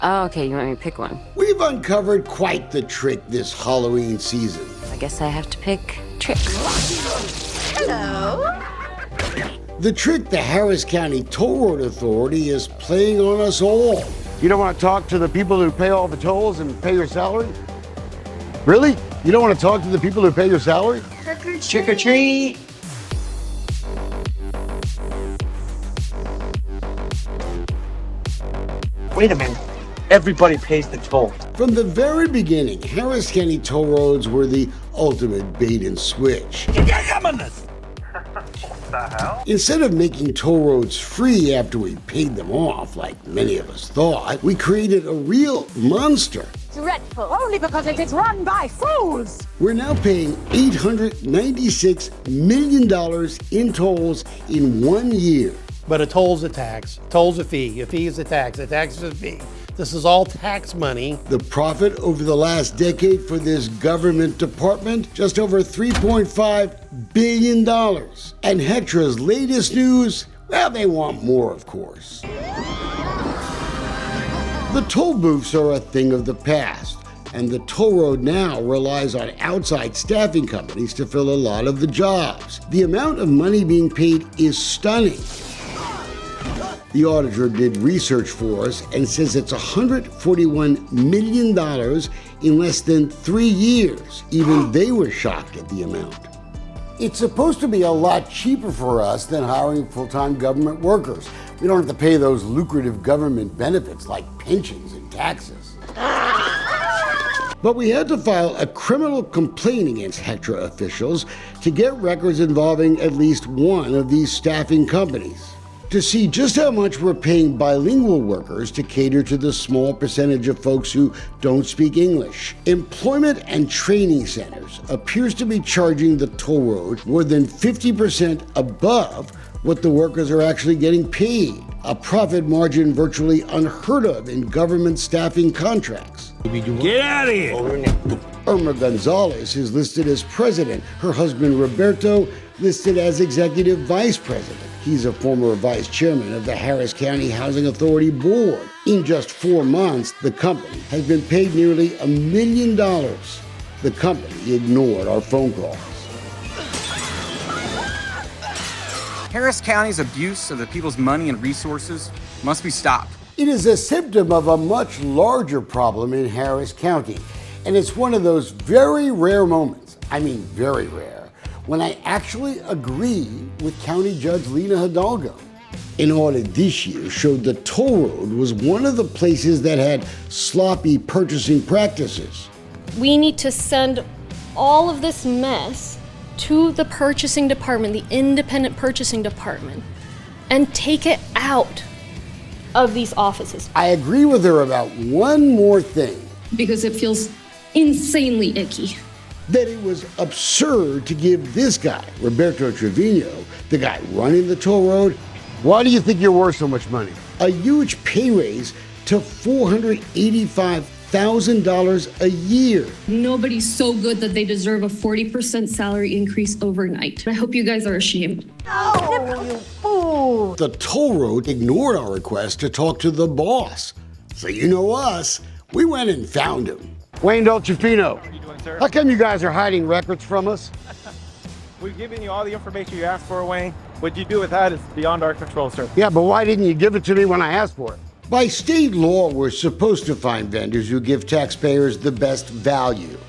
Oh, okay, you want me to pick one? We've uncovered quite the trick this Halloween season. I guess I have to pick tricks. Hello. The trick the Harris County Toll Road Authority is playing on us all. You don't want to talk to the people who pay all the tolls and pay your salary? Really? You don't want to talk to the people who pay your salary? Trick or treat. Wait a minute. Everybody pays the toll. From the very beginning, Harris County toll roads were the ultimate bait and switch. Instead of making toll roads free after we paid them off, like many of us thought, we created a real monster. Dreadful. Only because it is run by fools. We're now paying $896 million in tolls in 1 year. But a toll's a tax, toll's a fee is a tax is a fee. This is all tax money. The profit over the last decade for this government department, just over $3.5 billion. And Hetra's latest news, well, they want more, of course. The toll booths are a thing of the past, and the toll road now relies on outside staffing companies to fill a lot of the jobs. The amount of money being paid is stunning. The auditor did research for us and says it's $141 million in less than 3 years. Even they were shocked at the amount. It's supposed to be a lot cheaper for us than hiring full-time government workers. We don't have to pay those lucrative government benefits like pensions and taxes. But we had to file a criminal complaint against Hetra officials to get records involving at least one of these staffing companies, to see just how much we're paying bilingual workers to cater to the small percentage of folks who don't speak English. Employment and Training Centers appears to be charging the toll road more than 50% above what the workers are actually getting paid, a profit margin virtually unheard of in government staffing contracts. Get out of here! Irma Gonzalez is listed as president, her husband Roberto listed as executive vice president. He's a former vice chairman of the Harris County Housing Authority Board. In just 4 months, the company has been paid nearly $1 million. The company ignored our phone calls. Harris County's abuse of the people's money and resources must be stopped. It is a symptom of a much larger problem in Harris County, and it's one of those very rare moments, I mean very rare, when I actually agree with County Judge Lena Hidalgo. An audit this year showed the toll road was one of the places that had sloppy purchasing practices. We need to send all of this mess to the purchasing department, the independent purchasing department, and take it out of these offices. I agree with her about one more thing. Because it feels insanely icky. That it was absurd to give this guy, Roberto Trevino, the guy running the toll road, why do you think you're worth so much money? A huge pay raise to $485,000 a year. Nobody's so good that they deserve a 40% salary increase overnight. I hope you guys are ashamed. Oh, you fool. The toll road ignored our request to talk to the boss. So you know us, we went and found him. Wayne Dolcefino, how come you guys are hiding records from us? We've given you all the information you asked for, Wayne. What you do with that is beyond our control, sir. Yeah, but why didn't you give it to me when I asked for it? By state law, we're supposed to find vendors who give taxpayers the best value.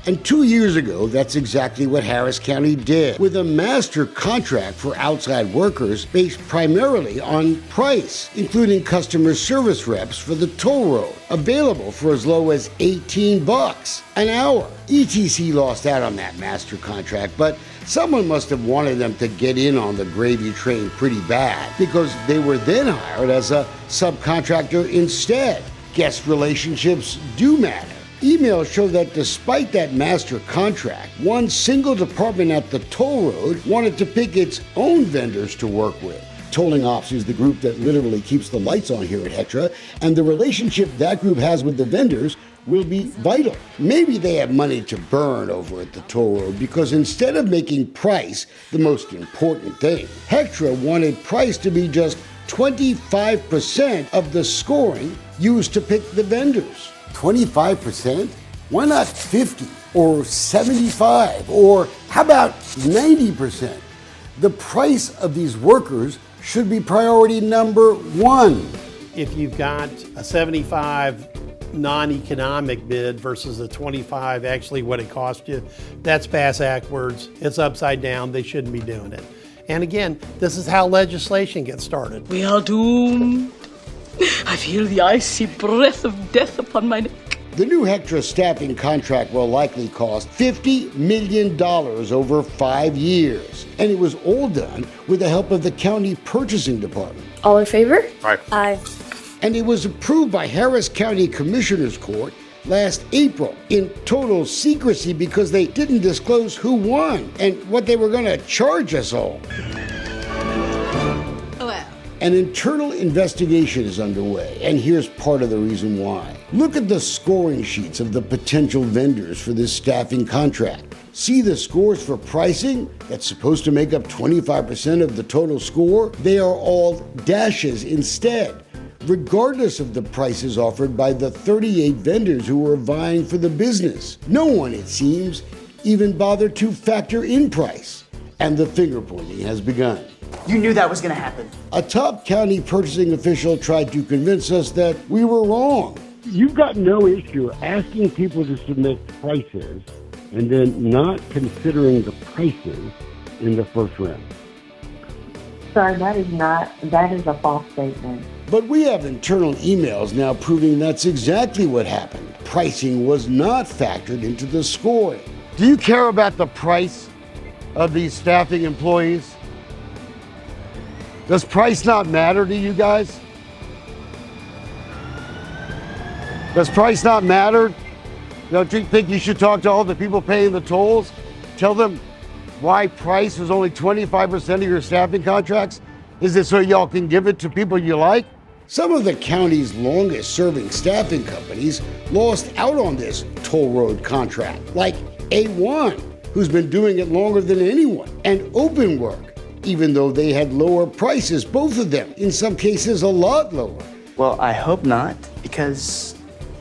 And 2 years ago, that's exactly what Harris County did, with a master contract for outside workers based primarily on price, including customer service reps for the toll road, available for as low as $18 an hour. ETC lost out on that master contract, but someone must have wanted them to get in on the gravy train pretty bad, because they were then hired as a subcontractor instead. Guest relationships do matter. Emails show that despite that master contract, one single department at the toll road wanted to pick its own vendors to work with. Tolling Ops is the group that literally keeps the lights on here at Hetra, and the relationship that group has with the vendors will be vital. Maybe they have money to burn over at the toll road, because instead of making price the most important thing, Hetra wanted price to be just 25% of the scoring used to pick the vendors. 25%? Why not 50 or 75? Or how about 90%? The price of these workers should be priority number one. If you've got a 75 non-economic bid versus a 25 actually what it cost you, that's backwards. It's upside down. They shouldn't be doing it. And again, this is how legislation gets started. We are doomed. I feel the icy breath of death upon my neck. The new Hectra staffing contract will likely cost $50 million over 5 years. And it was all done with the help of the county purchasing department. All in favor? Aye. Aye. And it was approved by Harris County Commissioners Court last April in total secrecy because they didn't disclose who won and what they were going to charge us all. Well. An internal investigation is underway, and here's part of the reason why. Look at the scoring sheets of the potential vendors for this staffing contract. See the scores for pricing that's supposed to make up 25% of the total score? They are all dashes instead, regardless of the prices offered by the 38 vendors who were vying for the business. No one, it seems, even bothered to factor in price. And the finger-pointing has begun. You knew that was going to happen. A top county purchasing official tried to convince us that we were wrong. You've got no issue asking people to submit prices and then not considering the prices in the first round. Sir, that is a false statement. But we have internal emails now proving that's exactly what happened. Pricing was not factored into the scoring. Do you care about the price of these staffing employees? Does price not matter to you guys? Does price not matter? Don't you think you should talk to all the people paying the tolls? Tell them why price was only 25% of your staffing contracts? Is it so y'all can give it to people you like? Some of the county's longest serving staffing companies lost out on this toll road contract, like A1, who's been doing it longer than anyone, and Openwork, even though they had lower prices, both of them, in some cases a lot lower. Well, I hope not, because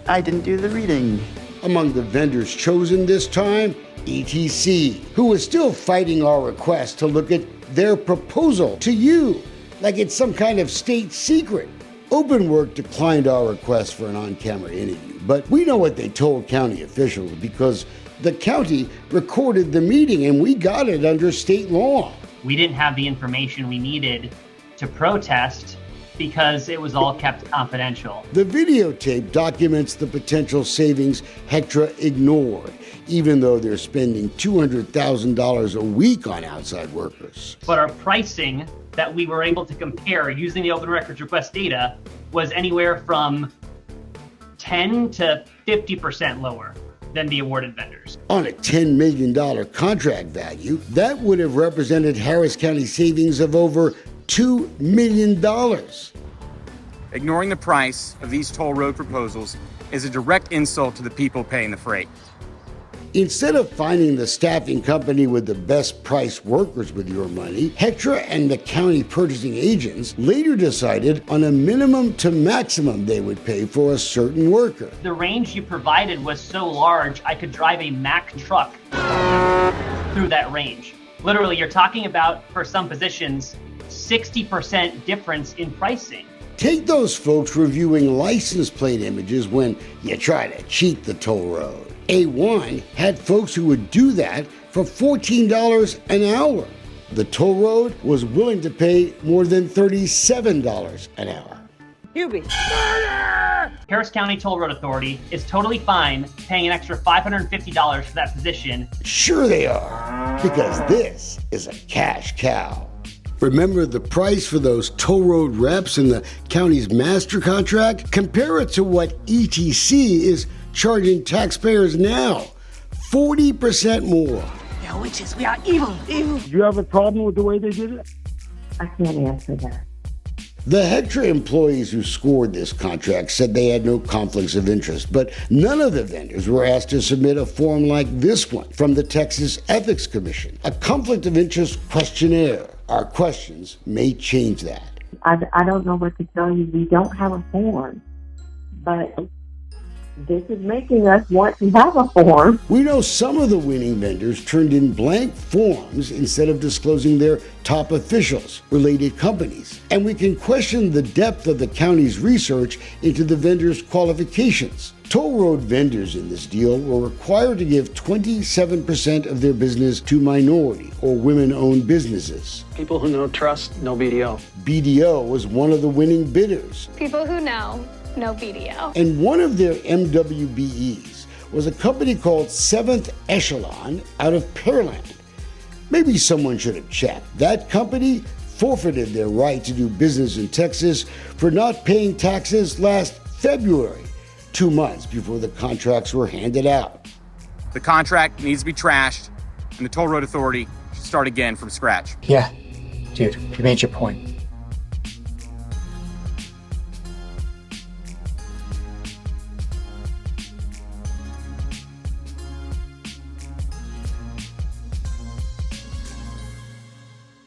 I didn't do the reading. Among the vendors chosen this time, ETC, who is still fighting our request to look at their proposal to you, like it's some kind of state secret. Openwork declined our request for an on-camera interview, but we know what they told county officials because the county recorded the meeting and we got it under state law. We didn't have the information we needed to protest because it was all kept confidential. The videotape documents the potential savings Hectra ignored, even though they're spending $200,000 a week on outside workers. But our pricing that we were able to compare using the open records request data was anywhere from 10 to 50% lower than the awarded vendors. On a $10 million contract value, that would have represented Harris County savings of over $2 million. Ignoring the price of these toll road proposals is a direct insult to the people paying the freight. Instead of finding the staffing company with the best priced workers with your money, Hectra and the county purchasing agents later decided on a minimum to maximum they would pay for a certain worker. The range you provided was so large, I could drive a Mack truck through that range. Literally, you're talking about, for some positions, 60% difference in pricing. Take those folks reviewing license plate images when you try to cheat the toll road. A1 had folks who would do that for $14 an hour. The toll road was willing to pay more than $37 an hour. Hubie. Harris County Toll Road Authority is totally fine paying an extra $550 for that position. Sure they are, because this is a cash cow. Remember the price for those toll road reps in the county's master contract? Compare it to what ETC is charging taxpayers now. 40% more. We are witches. We are evil. Evil. Do you have a problem with the way they did it? I can't answer that. The Hectra employees who scored this contract said they had no conflicts of interest, but none of the vendors were asked to submit a form like this one from the Texas Ethics Commission, a conflict of interest questionnaire. Our questions may change that. I don't know what to tell you. We don't have a form, but this is making us want to have a form. We know some of the winning vendors turned in blank forms instead of disclosing their top officials, related companies. And we can question the depth of the county's research into the vendors' qualifications. Toll road vendors in this deal were required to give 27% of their business to minority or women-owned businesses. People who know trust, no BDO. BDO was one of the winning bidders. People who know BDO. And one of their MWBEs was a company called Seventh Echelon out of Pearland. Maybe someone should have checked. That company forfeited their right to do business in Texas for not paying taxes last February, 2 months before the contracts were handed out. The contract needs to be trashed, and the Toll Road Authority should start again from scratch. Yeah, dude, you made your point.